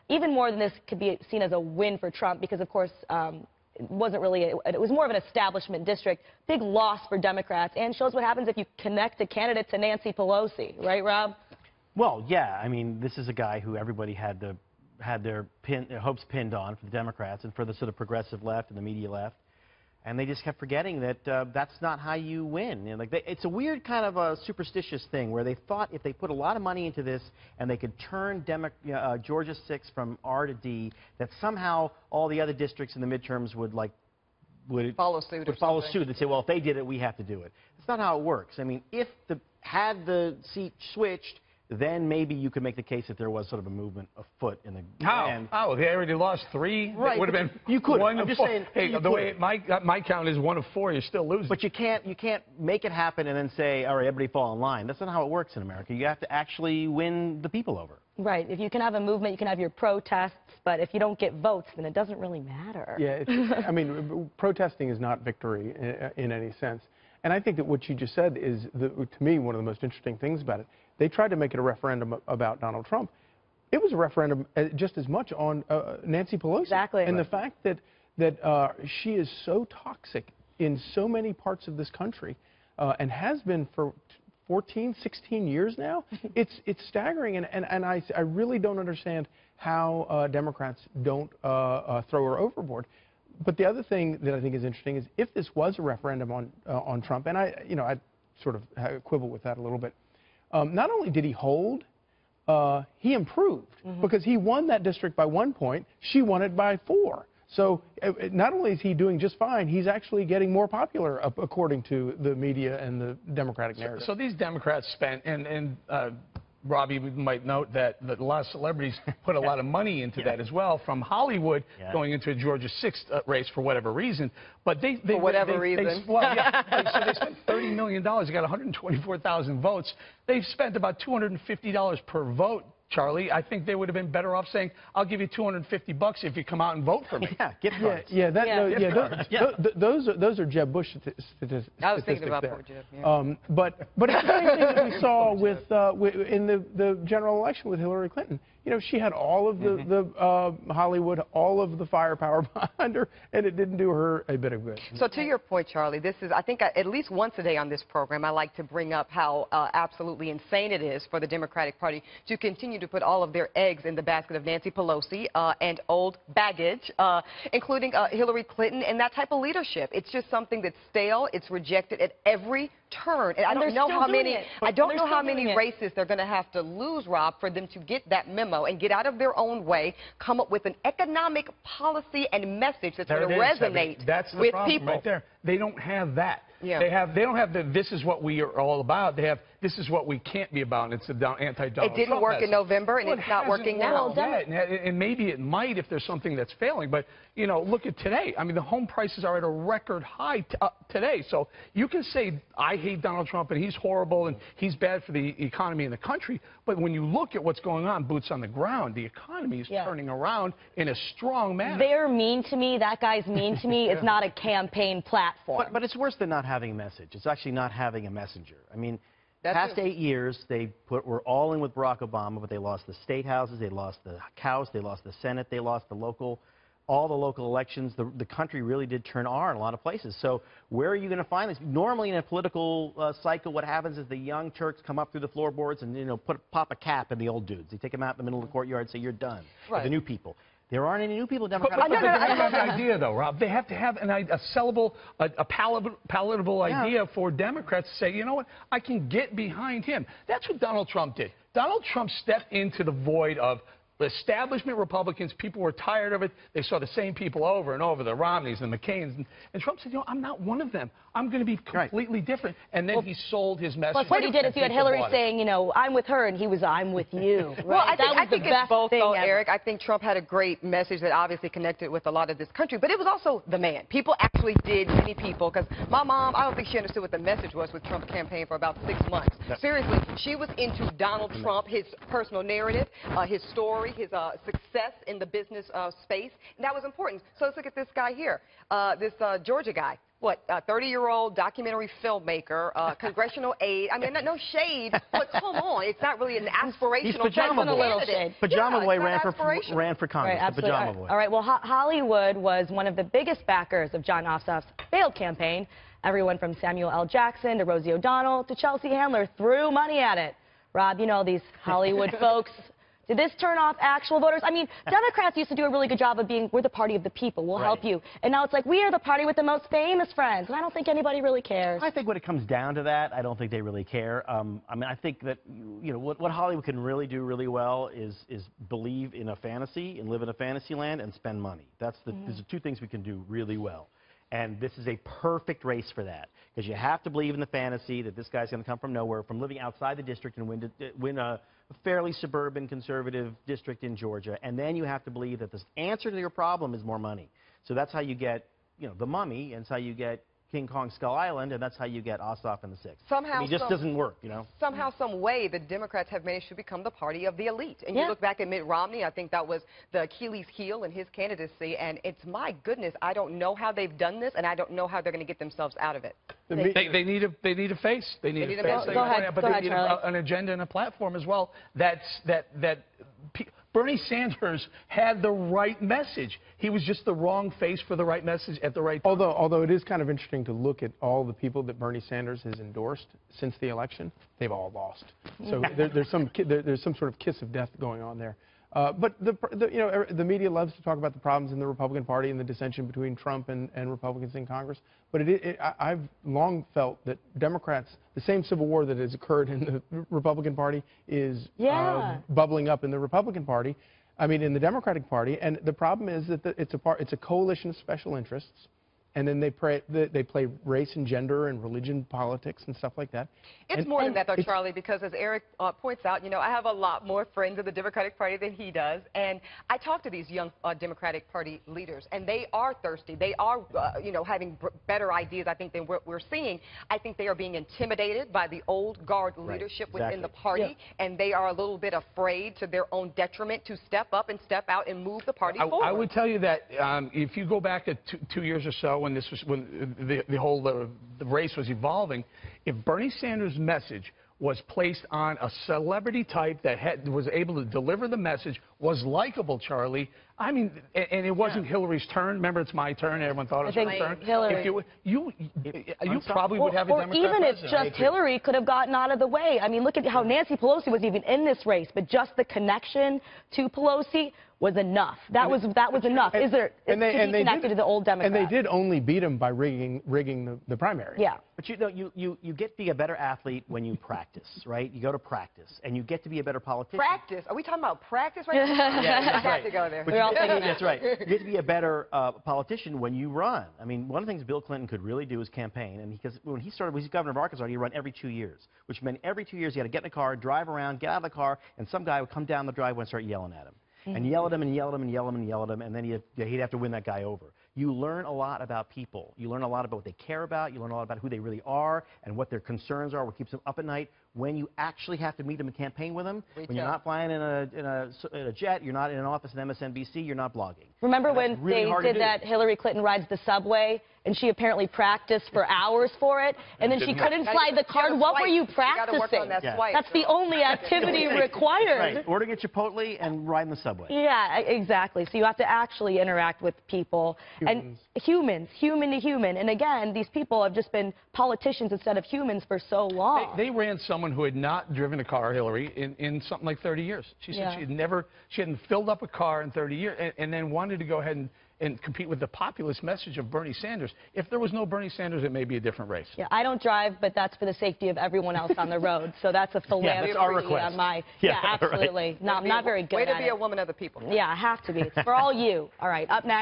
even more than this could be seen as a win for Trump because, of course, it wasn't really, it was more of an establishment district. Big loss for Democrats, and shows what happens if you connect a candidate to Nancy Pelosi. Right, Rob? Well, yeah. I mean, this is a guy who everybody had their hopes pinned on for the Democrats and for the sort of progressive left and the media left. And they just kept forgetting that that's not how you win. You know, like it's a weird kind of a superstitious thing where they thought if they put a lot of money into this and they could turn Georgia 6 from R to D, that somehow all the other districts in the midterms would follow suit. They'd say, well, if they did it, we have to do it. That's not how it works. I mean, if had the seat switched, then maybe you could make the case that there was sort of a movement afoot in the How? Oh, they already lost 3. Right. It would have been you could. I'm just 4. saying. Hey, the way my count is 1 of 4. You're still losing. But you can't make it happen and then say, all right, everybody fall in line. That's not how it works in America. You have to actually win the people over. Right. If you can have a movement, you can have your protests, but if you don't get votes, then it doesn't really matter. Yeah. I mean, protesting is not victory in any sense. And I think that what you just said is, to me, one of the most interesting things about it. They tried to make it a referendum about Donald Trump. It was a referendum just as much on Nancy Pelosi. Exactly. And the fact that she is so toxic in so many parts of this country and has been for 14, 16 years now, it's staggering. And I really don't understand how Democrats don't throw her overboard. But the other thing that I think is interesting is if this was a referendum on Trump, and I sort of quibble with that a little bit. Not only did he hold, he improved because he won that district by 1 point. She won it by 4. So not only is he doing just fine, he's actually getting more popular according to the media and the Democratic narrative. So these Democrats spent, and Robbie might note that a lot of celebrities put a lot of money into that as well, from Hollywood going into a Georgia 6 race for whatever reason. But for whatever reason. So they spent $30 million. They got 124,000 votes. They've spent about $250 per vote. Charlie, I think they would have been better off saying, "I'll give you $250 if you come out and vote for me." Yeah, gift cards. Those are Jeb Bush statistics. I was thinking about poor Jeb. Yeah. But it's the same thing that we saw in the general election with Hillary Clinton. You know, she had all of the Hollywood, all of the firepower behind her, and it didn't do her a bit of good. So to your point, Charlie, this is, I think, at least once a day on this program, I like to bring up how absolutely insane it is for the Democratic Party to continue to put all of their eggs in the basket of Nancy Pelosi and old baggage, including Hillary Clinton and that type of leadership. It's just something that's stale. It's rejected at every turn. And I don't know how many races they're going to have to lose, Rob, for them to get that memo and get out of their own way, come up with an economic policy and message that's going to resonate with people. Right there. They don't have that. Yeah. They don't have the "this is what we are all about." They have "this is what we can't be about." And it's the anti-Donald Trump. It didn't work in November, and it's not working now. And maybe it might if there's something that's failing. But you know, look at today. I mean, the home prices are at a record high today. So you can say I hate Donald Trump and he's horrible and he's bad for the economy in the country. But when you look at what's going on, boots on the ground, the economy is turning around in a strong manner. They're mean to me. That guy's mean to me. It's not a campaign platform. But it's worse than not having a message. It's actually not having a messenger. I mean, past 8 years, were all in with Barack Obama, but they lost the state houses, they lost the House, they lost the Senate, they lost all the local elections. The country really did turn R in a lot of places. So where are you going to find this? Normally in a political cycle, what happens is the young Turks come up through the floorboards and pop a cap in the old dudes. They take them out in the middle of the courtyard and say, "You're done." Right. The new people. There aren't any new people in Democratic Party. I have an idea, though, Rob. They have to have a sellable, a palatable idea for Democrats to say, you know what, I can get behind him. That's what Donald Trump did. Donald Trump stepped into the void of the establishment Republicans. People were tired of it. They saw the same people over and over, the Romneys and McCains. And Trump said, you know, I'm not one of them. I'm going to be completely different. And then he sold his message. Plus, what he did is you had Hillary saying, you know, I'm with her, and he was, I'm with you. Right? Well, I think it's both, though, ever. Eric. I think Trump had a great message that obviously connected with a lot of this country. But it was also the man. People actually did, many people, because my mom, I don't think she understood what the message was with Trump's campaign for about 6 months. Seriously, she was into Donald Trump, his personal narrative, his story, his success in the business space. And that was important. So let's look at this guy here, this Georgia guy. what, 30-year-old documentary filmmaker, congressional aide. I mean, no shade, but come on, it's not really an aspirational He's Pajama Boy. Pajama Boy ran for Congress. Right, the Pajama Boy. All right. Well, Hollywood was one of the biggest backers of Jon Ossoff's failed campaign. Everyone from Samuel L. Jackson to Rosie O'Donnell to Chelsea Handler threw money at it. Rob, you know these Hollywood folks. Did this turn off actual voters? I mean, Democrats used to do a really good job of being, we're the party of the people, we'll help you. And now it's like, we are the party with the most famous friends. And I don't think anybody really cares. I think when it comes down to that, I don't think they really care. I mean, I think that, you know, what Hollywood can really do really well is believe in a fantasy and live in a fantasy land and spend money. Those are two things we can do really well. And this is a perfect race for that, because you have to believe in the fantasy that this guy's going to come from nowhere, from living outside the district and win a fairly suburban conservative district in Georgia. And then you have to believe that the answer to your problem is more money. So that's how you get, you know, the Mummy, and that's how you get King Kong Skull Island, and that's how you get Ossoff and the Six. Somehow, it just doesn't work, you know. Somehow, some way, the Democrats have managed to become the party of the elite. And you look back at Mitt Romney, I think that was the Achilles heel in his candidacy. And it's, my goodness, I don't know how they've done this, and I don't know how they're going to get themselves out of it. They need a face. They need a face. Go ahead, but they need an agenda and a platform as well. Bernie Sanders had the right message. He was just the wrong face for the right message at the right time. Although it is kind of interesting to look at all the people that Bernie Sanders has endorsed since the election, they've all lost. So there's some sort of kiss of death going on there. But the media loves to talk about the problems in the Republican Party and the dissension between Trump and Republicans in Congress. But I've long felt that Democrats, the same civil war that has occurred in the Republican Party is bubbling up in the Republican Party. I mean, in the Democratic Party. And the problem is that it's a coalition of special interests. And then they play race and gender and religion politics and stuff like that. It's more than that, though, Charlie, because as Eric points out, you know, I have a lot more friends in the Democratic Party than he does. And I talk to these young Democratic Party leaders, and they are thirsty. They are, you know, having better ideas, I think, than what we're seeing. I think they are being intimidated by the old guard leadership within the party, and they are a little bit afraid, to their own detriment, to step up and step out and move the party forward. I would tell you that if you go back 2 years or so, when the race was evolving, if Bernie Sanders' message was placed on a celebrity type that was able to deliver the message, was likable, Charlie. I mean, and it wasn't Hillary's turn. Remember, it's my turn. Everyone thought it was her turn. Hillary. You probably would have a Democrat even if president. just Hillary could have gotten out of the way. I mean, look at how Nancy Pelosi was even in this race, but just the connection to Pelosi was enough. That was enough. Is there to be connected to the old Democrats? And they did only beat him by rigging the primary. Yeah. But you know, you get to be a better athlete when you practice, right? You go to practice, and you get to be a better politician. Practice? Are we talking about practice right now? Yeah, I got to go there. That's right. You get to be a better politician when you run. I mean, one of the things Bill Clinton could really do is campaign, and because when he was governor of Arkansas, he'd run every 2 years, which meant every 2 years he had to get in a car, drive around, get out of the car, and some guy would come down the driveway and start yelling at him. And yell at him and yell at him and yell at him and yell at him, and then he'd have to win that guy over. You learn a lot about people. You learn a lot about what they care about. You learn a lot about who they really are and what their concerns are, what keeps them up at night. When you actually have to meet them and campaign with them, when you're not flying in a jet, you're not in an office at MSNBC, you're not blogging. Remember when they did that Hillary Clinton rides the subway, and she apparently practiced for hours for it, and then she couldn't slide the card? What were you practicing? That's the only activity required. Right. Ordering at Chipotle and riding the subway. Yeah, exactly. So you have to actually interact with people. And human to human. And again, these people have just been politicians instead of humans for so long. They ran someone who had not driven a car, Hillary, in something like 30 years. She said she hadn't filled up a car in 30 years, and then wanted to go ahead and compete with the populist message of Bernie Sanders. If there was no Bernie Sanders, it may be a different race. Yeah, I don't drive, but that's for the safety of everyone else on the road. So that's a philanthropy that's our request. on my... Yeah, absolutely. Right. No, I'm not very good at it. Way to be a woman of the people. Yeah, I have to be. It's for all you. All right, up next.